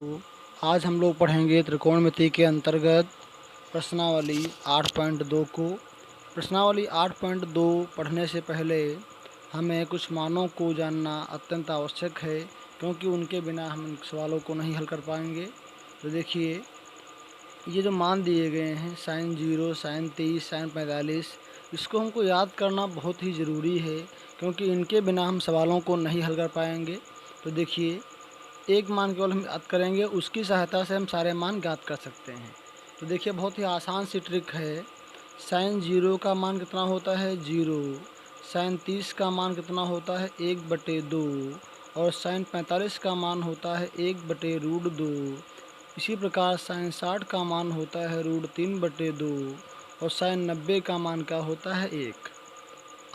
तो आज हम लोग पढ़ेंगे त्रिकोणमिति के अंतर्गत प्रश्नावली 8.2 को। प्रश्नावली 8.2 पढ़ने से पहले हमें कुछ मानों को जानना अत्यंत आवश्यक है, क्योंकि उनके बिना हम इन सवालों को नहीं हल कर पाएंगे। तो देखिए, ये जो मान दिए गए हैं sin 0, sin 30, sin 45, इसको हमको याद करना बहुत ही ज़रूरी है, क्योंकि इनके बिना हम सवालों को नहीं हल कर पाएंगे। तो देखिए, एक मान केवल हम याद करेंगे, उसकी सहायता से हम सारे मान ज्ञात कर सकते हैं। तो देखिए, बहुत ही आसान सी ट्रिक है। साइन 0 का मान कितना होता है 0, साइन 30 का मान कितना होता है 1/2 और साइन 45 का मान होता है 1/√2। इसी प्रकार साइन 60 का मान होता है √3/2 और साइन 90 का मान क्या होता है 1।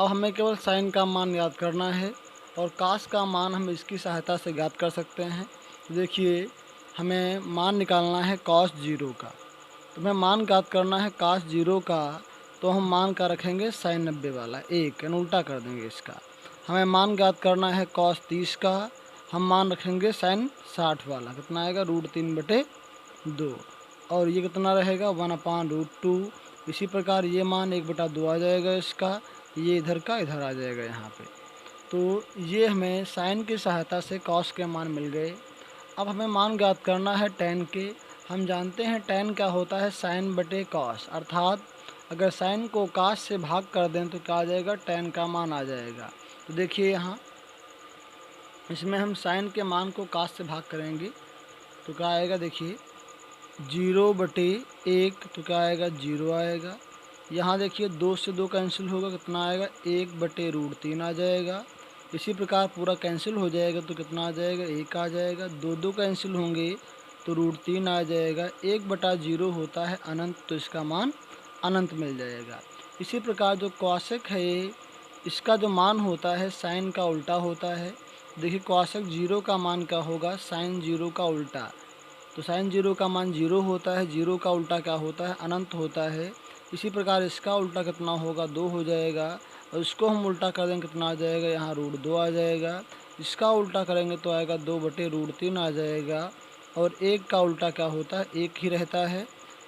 अब हमें केवल साइन का मान याद करना है और कास का मान हम इसकी सहायता से ज्ञात कर सकते हैं। तो देखिए, हमें मान निकालना है कॉस 0 का। तो हमें मान ज्ञात करना है कॉस 0 का, तो हम मान का रखेंगे साइन 90 वाला 1, यानी उल्टा कर देंगे इसका। हमें मान ज्ञात करना है कॉस 30 का, हम मान रखेंगे साइन 60 वाला, कितना आएगा √3/2 और ये कितना रहेगा 1/√2। इसी प्रकार ये मान 1/2 आ जाएगा इसका, ये इधर का इधर आ जाएगा यहाँ पे। तो ये हमें साइन की सहायता से कॉस के मान मिल गए। अब हमें मान ज्ञात करना है टेन के। हम जानते हैं टेन क्या होता है साइन बटे कॉस, अर्थात अगर साइन को कॉस से भाग कर दें तो क्या आ जाएगा, टेन का मान आ जाएगा। तो देखिए, यहाँ इसमें हम साइन के मान को कॉस से भाग करेंगे तो क्या आएगा, देखिए 0/1, तो क्या आएगा 0 आएगा। यहाँ देखिए 2 से 2 कैंसिल होगा, कितना आएगा 1/√3 आ जाएगा। इसी प्रकार पूरा कैंसिल हो जाएगा तो कितना आ जाएगा 1 आ जाएगा। 2 कैंसिल होंगे तो √3 आ जाएगा। 1/0 होता है अनंत, तो इसका मान अनंत मिल जाएगा। इसी प्रकार जो कॉसेक है, इसका जो मान होता है साइन का उल्टा होता है। देखिए, कॉसेक 0 का मान क्या होगा, साइन 0 का उल्टा। तो साइन 0 का मान 0 होता है, 0 का उल्टा क्या होता है, अनंत होता है। इसी प्रकार इसका उल्टा कितना होगा 2 हो जाएगा, और इसको हम उल्टा कर देंगे कितना आ जाएगा, यहाँ √2 आ जाएगा। इसका उल्टा करेंगे तो आएगा 2/√3 आ जाएगा, और 1 का उल्टा क्या होता है 1 ही रहता है।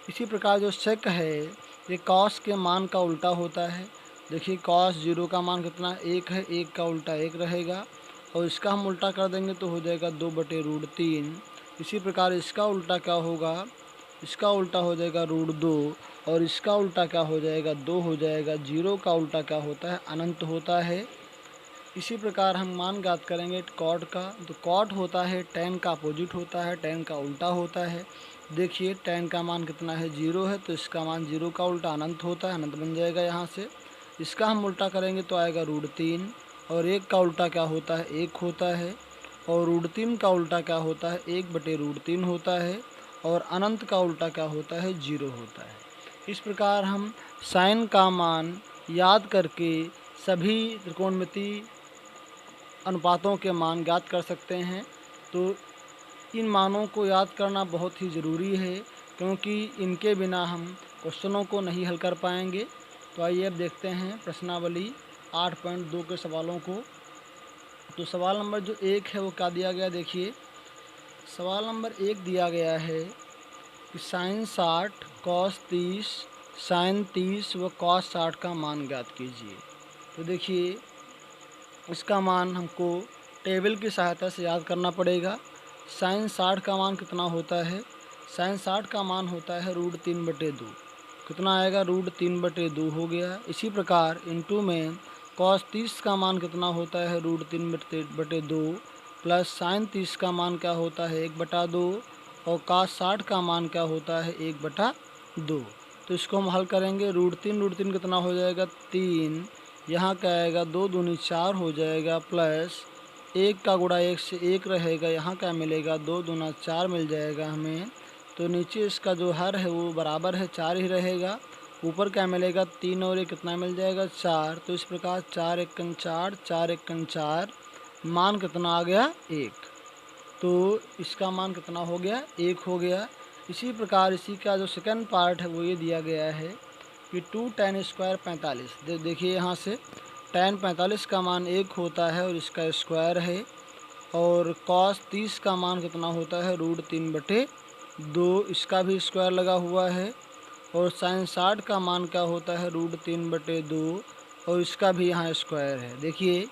इसी प्रकार जो सेक है, ये कॉस के मान का उल्टा होता है। देखिए, कॉस 0 का मान कितना 1 है, 1 का उल्टा 1 रहेगा, और इसका हम उल्टा कर देंगे तो हो जाएगा 2/√3। इसी प्रकार इसका उल्टा क्या होगा, इसका उल्टा हो जाएगा √2, और इसका उल्टा क्या हो जाएगा 2 हो जाएगा। 0 का उल्टा क्या होता है, अनंत होता है। इसी प्रकार हम मान ज्ञात करेंगे कॉट का। तो कॉट होता है टेन का अपोजिट होता है, टेन का उल्टा होता है। देखिए, टेन का मान कितना है 0 है, तो इसका मान 0 का उल्टा अनंत होता है, अनंत बन जाएगा यहाँ से। इसका हम उल्टा करेंगे तो आएगा √3, और 1 का उल्टा क्या होता है 1 होता है, और √3 का उल्टा क्या होता है 1/√3 होता है, और अनंत का उल्टा क्या होता है 0 होता है। इस प्रकार हम साइन का मान याद करके सभी त्रिकोणमिति अनुपातों के मान ज्ञात कर सकते हैं। तो इन मानों को याद करना बहुत ही ज़रूरी है, क्योंकि इनके बिना हम क्वेश्चनों को नहीं हल कर पाएंगे। तो आइए अब देखते हैं प्रश्नावली 8.2 के सवालों को। तो सवाल नंबर जो 1 है वो क्या दिया गया, देखिए सवाल नंबर 1 दिया गया है कि साइन 60, कॉस 30, साइन 30 व कॉस 60 का मान ज्ञात कीजिए। तो देखिए, इसका मान हमको टेबल की सहायता से याद करना पड़ेगा। साइन 60 का मान कितना होता है, साइन 60 का मान होता है √3/2, कितना आएगा √3/2 हो गया। इसी प्रकार इनटू में कॉस 30 का मान कितना होता है √3/2, प्लस साइन 30 का मान क्या होता है 1/2, और कॉस 60 का मान क्या होता है 1/2। तो इसको हम हल करेंगे, √3 कितना हो जाएगा 3, यहाँ क्या आएगा 2 दूनी 4 हो जाएगा, प्लस 1 का गुणा 1 से 1 रहेगा, यहाँ क्या मिलेगा 2 दूना 4 मिल जाएगा हमें। तो नीचे इसका जो हर है वो बराबर है 4 ही रहेगा, ऊपर क्या मिलेगा 3 और 1 कितना मिल जाएगा 4। तो इस प्रकार 4 एकन 4, 4 एकन 4, मान कितना आ गया 1। तो इसका मान कितना हो गया 1 हो गया। इसी प्रकार इसी का जो सेकंड पार्ट है वो ये दिया गया है कि 2 tan स्क्वायर 45। देखिए, यहाँ से tan 45 का मान 1 होता है और इसका स्क्वायर है। और cos 30 का मान कितना होता है √3/2, इसका भी स्क्वायर लगा हुआ है। और sin 60 का मान क्या होता है √3/2, और इसका भी यहाँ स्क्वायर है। देखिए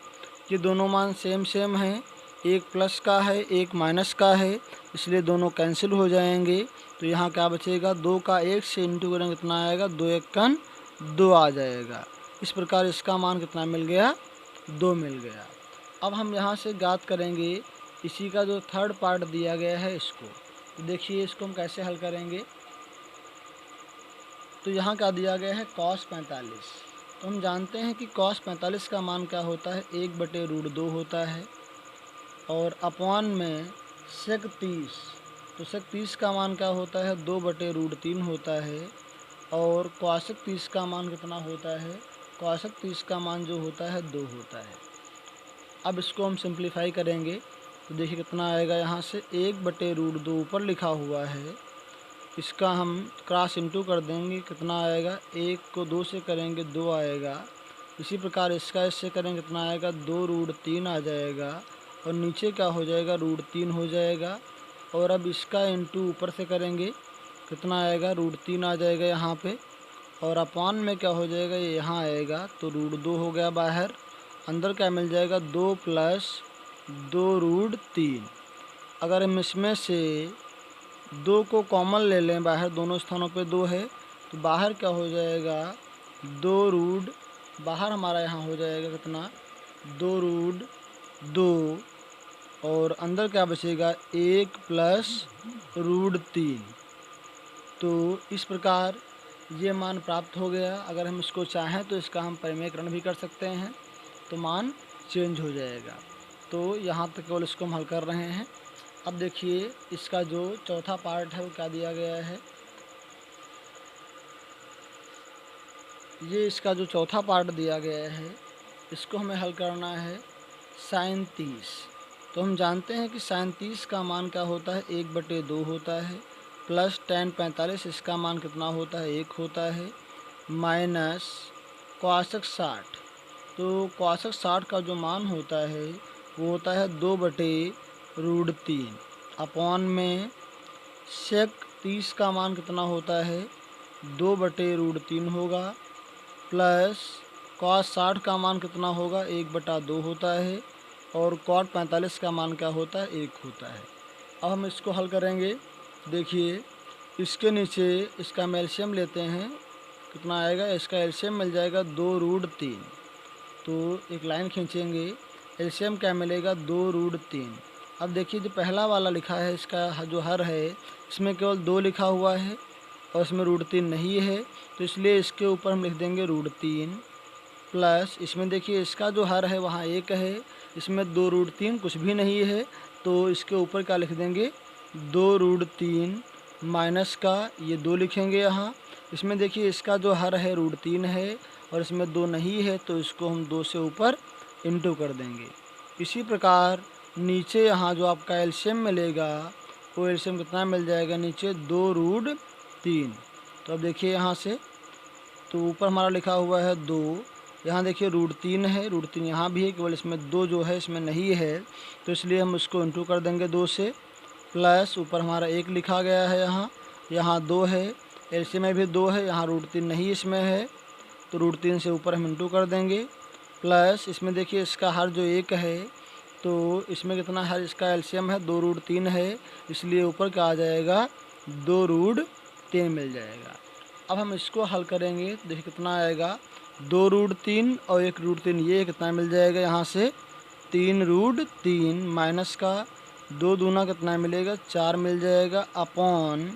ये दोनों मान सेम सेम हैं, एक प्लस का है एक माइनस का है, इसलिए दोनों कैंसिल हो जाएंगे। तो यहाँ क्या बचेगा, 2 का 1 से इंटू करेंगे कितना आएगा, 2 1 कन 2 आ जाएगा। इस प्रकार इसका मान कितना मिल गया, 2 मिल गया। अब हम यहाँ से ज्ञात करेंगे इसी का जो थर्ड पार्ट दिया गया है इसको। तो देखिए इसको हम कैसे हल करेंगे। तो यहाँ क्या दिया गया है, cos 45। तो हम जानते हैं कि cos 45 का मान क्या होता है, 1/√2 होता है। और अपॉन में sec 30, तो sec 30 का मान क्या होता है, 2/√3 होता है। और cosec 30 का मान कितना होता है, cosec 30 का मान जो होता है 2 होता है। अब इसको हम सिंप्लीफाई करेंगे तो देखिए कितना आएगा, यहाँ से 1/√2 ऊपर लिखा हुआ है, इसका हम क्रॉस इंटू कर देंगे, कितना आएगा, 1 को 2 से करेंगे 2 आएगा। इसी प्रकार इसका इससे करेंगे कितना आएगा, 2√3 आ जाएगा। और नीचे क्या हो जाएगा, √3 हो जाएगा। और अब इसका इंटू ऊपर से करेंगे कितना आएगा, √3 आ जाएगा यहाँ पे। और अपॉन में क्या हो जाएगा, ये यहाँ आएगा तो √2 हो गया बाहर। अंदर क्या मिल जाएगा, 2 + 2√3। अगर हम इसमें से 2 को कॉमन ले लें, बाहर दोनों स्थानों पे 2 है, तो बाहर क्या हो जाएगा, 2 बाहर हमारा यहाँ हो जाएगा कितना, 2√2। और अंदर क्या बचेगा, 1 + √3। तो इस प्रकार ये मान प्राप्त हो गया। अगर हम इसको चाहें तो इसका हम परिमेयकरण भी कर सकते हैं, तो मान चेंज हो जाएगा। तो यहाँ तक केवल इसको हम हल कर रहे हैं। अब देखिए इसका जो चौथा पार्ट है वो क्या दिया गया है। ये इसका जो चौथा पार्ट दिया गया है इसको हमें हल करना है sin 30। तो हम जानते हैं कि sin 30 का मान क्या होता है, 1/2 होता है। प्लस tan 45 इसका मान कितना होता है, 1 होता है। माइनस cosec 60, तो cosec 60 का जो मान होता है वो होता है 2/√3। अपॉन में sec 30 का मान कितना होता है, 2/√3 होगा। प्लस cos 60 का मान कितना होगा, 1/2 होता है। और cot 45 का मान क्या होता है, 1 होता है। अब हम इसको हल करेंगे। देखिए इसके नीचे इसका हम एलसीएम लेते हैं, कितना आएगा, इसका एलसीएम मिल जाएगा 2√3। तो एक लाइन खींचेंगे, एलसीएम क्या मिलेगा, 2√3। अब देखिए जो पहला वाला लिखा है इसका जो हर है इसमें केवल 2 लिखा हुआ है और इसमें √3 नहीं है, तो इसलिए इसके ऊपर हम लिख देंगे √3। प्लस इसमें देखिए इसका जो हर है वहाँ 1 है, इसमें 2√3 कुछ भी नहीं है, तो इसके ऊपर क्या लिख देंगे, 2√3 माइनस का ये 2 लिखेंगे यहाँ। इसमें देखिए इसका जो हर है √3 है और इसमें 2 नहीं है, तो इसको हम 2 से ऊपर इंटू कर देंगे। इसी प्रकार नीचे यहाँ जो आपका एलसीएम मिलेगा वो एलसीएम कितना मिल जाएगा, नीचे 2√3। तो अब देखिए यहाँ से, तो ऊपर हमारा लिखा हुआ है 2, यहाँ देखिए √3 है, √3 यहाँ भी है, केवल इसमें 2 जो है इसमें नहीं है, तो इसलिए हम उसको इंटू कर देंगे 2 से। प्लस ऊपर हमारा 1 लिखा गया है, यहाँ 2 है, एलसीएम में भी 2 है, यहाँ √3 नहीं इसमें है, तो √3 से ऊपर हम इंटू कर देंगे। प्लस इसमें देखिए इसका हर जो 1 है, तो इसमें कितना हर, इसका एलसीएम है 2√3 है, इसलिए ऊपर क्या आ जाएगा, 2√3 मिल जाएगा। अब हम इसको हल करेंगे, देखिए कितना आएगा, 2√3 और 1√3, ये कितना मिल जाएगा, यहाँ से 3√3 माइनस का 2 दूना कितना मिलेगा, 4 मिल जाएगा। अपॉन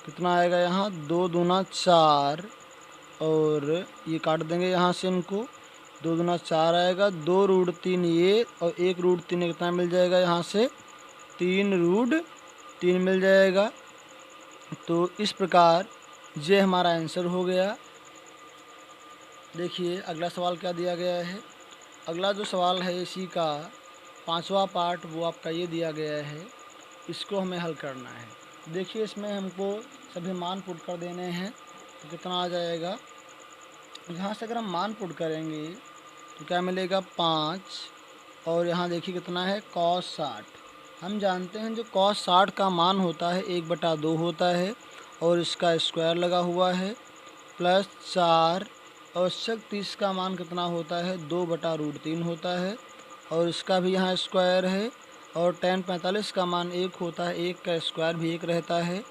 कितना आएगा, यहाँ 2 दूना 4, और ये काट देंगे यहाँ से इनको, 2 दूना 4 आएगा, 2√3 ये और 1√3 कितना मिल जाएगा, यहाँ से 3√3 मिल जाएगा। तो इस प्रकार ये हमारा आंसर हो गया। देखिए अगला सवाल क्या दिया गया है। अगला जो सवाल है इसी का 5वां पार्ट, वो आपका ये दिया गया है, इसको हमें हल करना है। देखिए इसमें हमको सभी मान पुट कर देने हैं, तो कितना आ जाएगा, यहाँ से अगर हम मान पुट करेंगे तो क्या मिलेगा, 5 और यहाँ देखिए कितना है cos 60। हम जानते हैं जो cos 60 का मान होता है 1/2 होता है और इसका स्क्वायर लगा हुआ है प्लस 4 और sec 30 का मान कितना होता है 2/√3 होता है और इसका भी यहाँ स्क्वायर है और tan 45 का मान 1 होता है, 1 का स्क्वायर भी 1 रहता है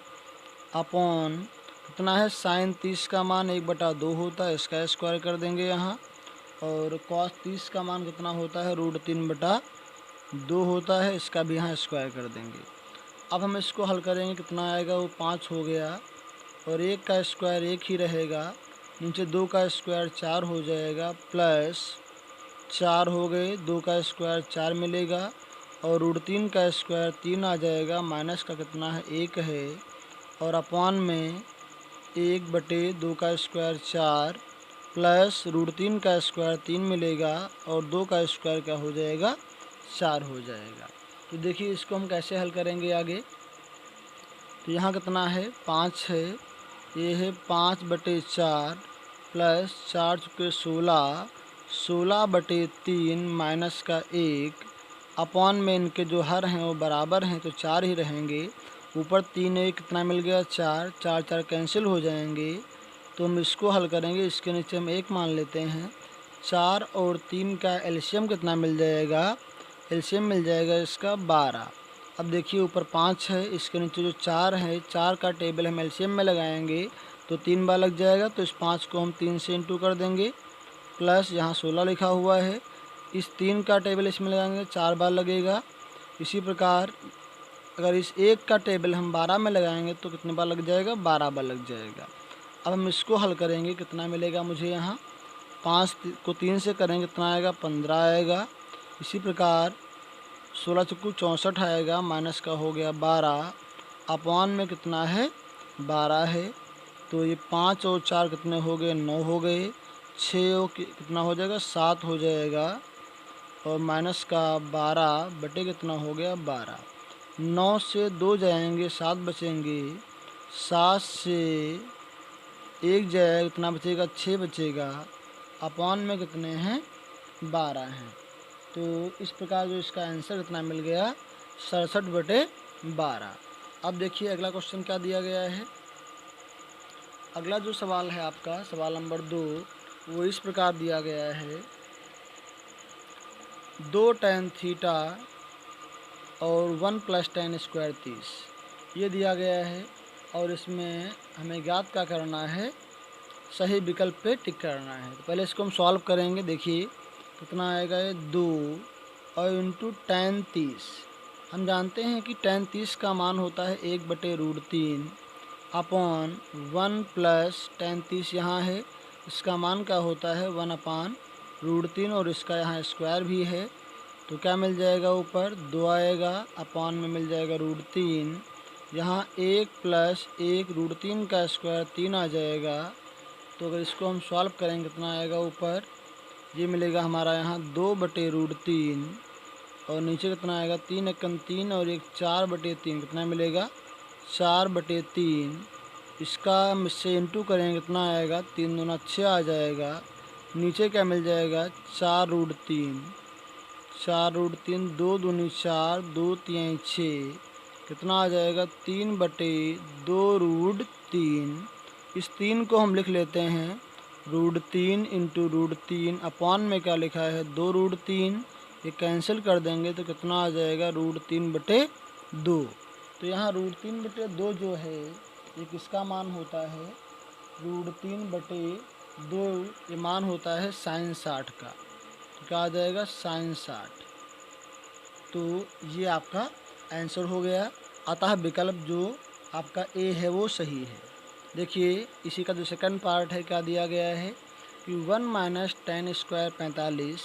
अपॉन कितना है sin 30 का मान 1/2 होता है, इसका स्क्वायर कर देंगे यहाँ और cos 30 का मान कितना होता है √3/2 होता है, इसका भी यहाँ स्क्वायर कर देंगे। अब हम इसको हल करेंगे कितना आएगा वो 5 हो गया और 1 का स्क्वायर 1 ही रहेगा, नीचे 2 का स्क्वायर 4 हो जाएगा प्लस 4 हो गए, 2 का स्क्वायर 4 मिलेगा और √3 का स्क्वायर 3 आ जाएगा, माइनस का कितना है 1 है और अपॉन में 1/2 का स्क्वायर 4 प्लस √3 का स्क्वायर 3 मिलेगा और 2 का स्क्वायर क्या हो जाएगा 4 हो जाएगा। तो देखिए इसको हम कैसे हल करेंगे आगे। तो यहाँ कितना है 5 है, ये है 5/4 प्लस 4 चुके 16, 16/3 माइनस का 1 अपॉन में इनके जो हर हैं वो बराबर हैं तो 4 ही रहेंगे, ऊपर 3 1 कितना मिल गया 4, 4 4 कैंसिल हो जाएंगे तो हम इसको हल करेंगे, इसके नीचे हम 1 मान लेते हैं। 4 और 3 का एलसीएम कितना मिल जाएगा, एलसीएम मिल जाएगा इसका 12। अब देखिए ऊपर 5 है, इसके नीचे जो 4 है 4 का टेबल हम एलसीएम में लगाएंगे तो 3 बार लग जाएगा, तो इस 5 को हम 3 से इंटू कर देंगे प्लस यहाँ 16 लिखा हुआ है, इस 3 का टेबल इसमें लगाएंगे 4 बार लगेगा। इसी प्रकार अगर इस 1 का टेबल हम 12 में लगाएंगे तो कितने बार लग जाएगा 12 बार लग जाएगा। अब हम इसको हल करेंगे कितना मिलेगा मुझे यहाँ 5 को 3 से करेंगे कितना आएगा 15 आएगा। इसी प्रकार 16 चुक्कू 64 आएगा, माइनस का हो गया 12 अपॉन में कितना है 12 है, तो ये 5 और 4 कितने हो गए 9 हो गए, 6 और कितना हो जाएगा 7 हो जाएगा और माइनस का 12 बटे कितना हो गया 12। 9 से 2 जाएंगे 7 बचेंगे, 7 से 1 जाएगा कितना बचेगा 6 बचेगा, अपॉन में कितने हैं 12 हैं। तो इस प्रकार जो इसका आंसर कितना मिल गया 67/12। अब देखिए अगला क्वेश्चन क्या दिया गया है। अगला जो सवाल है आपका सवाल नंबर 2 वो इस प्रकार दिया गया है 2 tan थीटा और 1 + tan² 30 ये दिया गया है और इसमें हमें ज्ञात क्या करना है, सही विकल्प पे टिक करना है। तो पहले इसको हम सॉल्व करेंगे, देखिए कितना आएगा ये 2 और इंटू tan 30। हम जानते हैं कि tan 30 का मान होता है 1/√3 अपॉन 1 प्लस tan 30 यहाँ है, इसका मान क्या होता है 1/√3 और इसका यहाँ स्क्वायर भी है, तो क्या मिल जाएगा ऊपर 2 आएगा अपॉन में मिल जाएगा √3, यहाँ 1 + 1 √3 का स्क्वायर 3 आ जाएगा। तो अगर इसको हम सॉल्व करेंगे कितना आएगा ऊपर, ये मिलेगा हमारा यहाँ 2/√3 और नीचे कितना आएगा 3 एकम 3 और 1 4/3 कितना मिलेगा 4/3। इसका हम इससे इंटू करेंगे कितना आएगा 3 दूना 6 आ जाएगा, नीचे क्या मिल जाएगा 4√3, 4√3 2 दूनी 4 2 3 6 कितना आ जाएगा 3/2√3। इस 3 को हम लिख लेते हैं √3 इंटू √3 अपॉन में क्या लिखा है 2√3, ये कैंसिल कर देंगे तो कितना आ जाएगा √3/2। तो यहाँ √3/2 जो है ये किसका मान होता है √3/2, ये मान होता है sin 60 का, तो क्या आ जाएगा sin 60। तो ये आपका आंसर हो गया, अतः विकल्प जो आपका ए है वो सही है। देखिए इसी का जो सेकंड पार्ट है क्या दिया गया है कि 1 - tan² 45।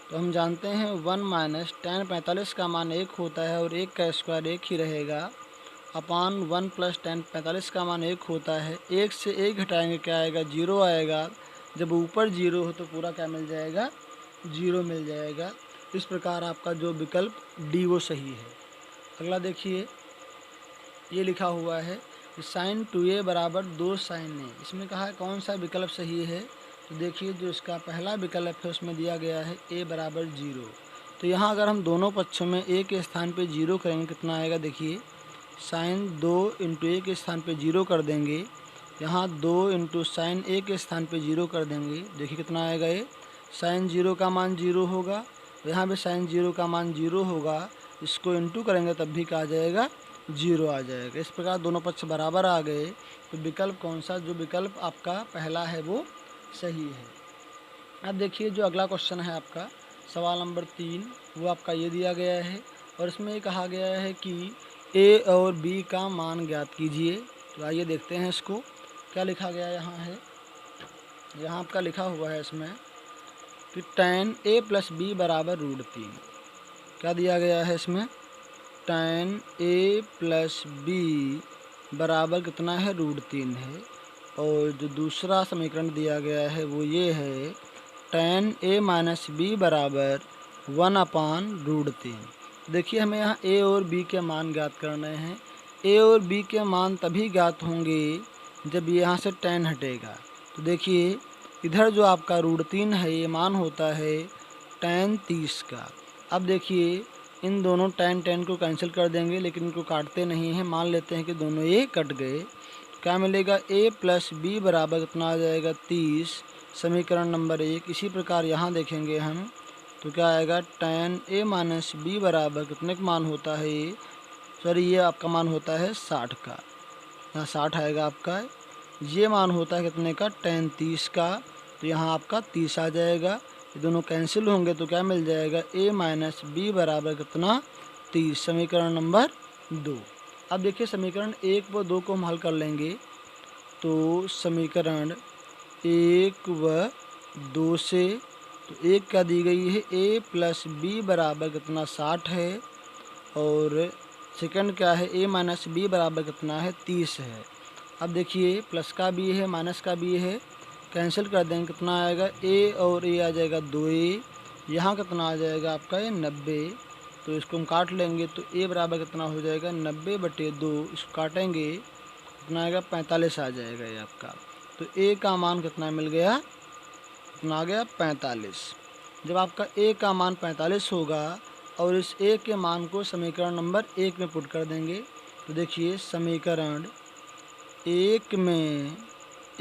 तो हम जानते हैं 1 - tan 45 का मान 1 होता है और 1 का स्क्वायर 1 ही रहेगा, अपान 1 + tan 45 का मान 1 होता है, 1 से 1 घटाएंगे क्या आएगा 0 आएगा, जब ऊपर 0 हो तो पूरा क्या मिल जाएगा 0 मिल जाएगा। इस प्रकार आपका जो विकल्प डी वो सही है। अगला देखिए ये लिखा हुआ है sin 2a = 2 sin a, इसमें कहा है कौन सा विकल्प सही है। तो देखिए जो इसका पहला विकल्प है उसमें दिया गया है a = 0, तो यहाँ अगर हम दोनों पक्षों में ए के स्थान पे 0 करेंगे कितना आएगा, देखिए साइन 2 इंटू ए के स्थान पे 0 कर देंगे, यहाँ 2 इंटू साइन ए के स्थान पे 0 कर देंगे, देखिए कितना आएगा, ये साइन 0 का मान 0 होगा, यहाँ भी साइन 0 का मान 0 होगा, इसको इंटू करेंगे तब भी क्या आ जाएगा, 0 आ जाएगा। इस प्रकार दोनों पक्ष बराबर आ गए। तो विकल्प कौन सा, जो विकल्प आपका पहला है वो सही है। अब देखिए जो अगला क्वेश्चन है आपका सवाल नंबर 3, वो आपका ये दिया गया है और इसमें ये कहा गया है कि ए और बी का मान ज्ञात कीजिए। तो आइए देखते हैं इसको क्या लिखा गया यहाँ है। यहाँ आपका लिखा हुआ है इसमें कि tan a प्लस बी बराबर √3। क्या दिया गया है इसमें, tan a प्लस बी बराबर कितना है, √3 है। और जो दूसरा समीकरण दिया गया है वो ये है tan a माइनस बी बराबर 1/√3। देखिए हमें यहाँ a और b के मान ज्ञात करने हैं। a और b के मान तभी ज्ञात होंगे जब यहाँ से tan हटेगा। तो देखिए इधर जो आपका √3 है ये मान होता है tan 30 का। अब देखिए इन दोनों tan को कैंसिल कर देंगे, लेकिन इनको काटते नहीं हैं, मान लेते हैं कि दोनों ये कट गए। क्या मिलेगा, a प्लस बी बराबर कितना आ जाएगा, 30, समीकरण नंबर 1। इसी प्रकार यहाँ देखेंगे हम तो क्या आएगा, tan a माइनस बी बराबर कितने का मान होता है, ये आपका मान होता है 60 का, यहाँ 60 आएगा आपका। ये मान होता है कितने का, tan 30 का, तो यहाँ आपका 30 आ जाएगा। ये दोनों कैंसिल होंगे तो क्या मिल जाएगा, a माइनस बी बराबर कितना, 30, समीकरण नंबर 2। अब देखिए समीकरण 1 व 2 को हम हल कर लेंगे। तो समीकरण 1 व 2 से तो 1 क्या दी गई है, a प्लस बी बराबर कितना 60 है, और सेकंड क्या है, a माइनस बी बराबर कितना है, 30 है। अब देखिए प्लस का भी है माइनस का भी है, कैंसिल कर देंगे कितना आएगा, a और a आ जाएगा 2a, यहाँ कितना आ जाएगा आपका ये 90। तो इसको हम काट लेंगे तो a बराबर कितना हो जाएगा, 90/2, इसको काटेंगे कितना आएगा, 45 आ जाएगा ये आपका। तो a का मान कितना मिल गया, कितना आ गया, 45। जब आपका a का मान 45 होगा और इस a के मान को समीकरण नंबर 1 में पुट कर देंगे, तो देखिए समीकरण 1 में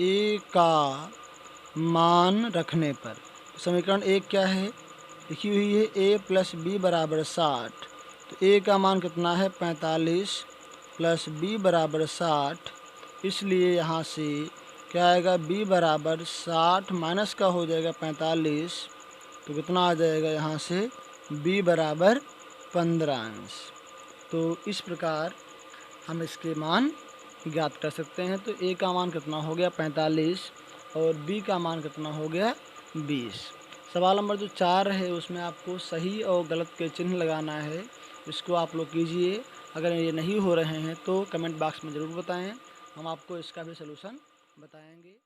a का मान रखने पर, समीकरण 1 क्या है, लिखी हुई है a प्लस बी बराबर 60। तो a का मान कितना है, 45 प्लस b बराबर 60, इसलिए यहाँ से क्या आएगा, b बराबर 60 माइनस का हो जाएगा 45, तो कितना आ जाएगा यहाँ से, b बराबर 15 अंश। तो इस प्रकार हम इसके मान ज्ञात कर सकते हैं। तो a का मान कितना हो गया, 45, और b का मान कितना हो गया, 20। सवाल नंबर जो 4 है उसमें आपको सही और गलत के चिन्ह लगाना है, इसको आप लोग कीजिए। अगर ये नहीं हो रहे हैं तो कमेंट बॉक्स में ज़रूर बताएं, हम आपको इसका भी सलूशन बताएंगे।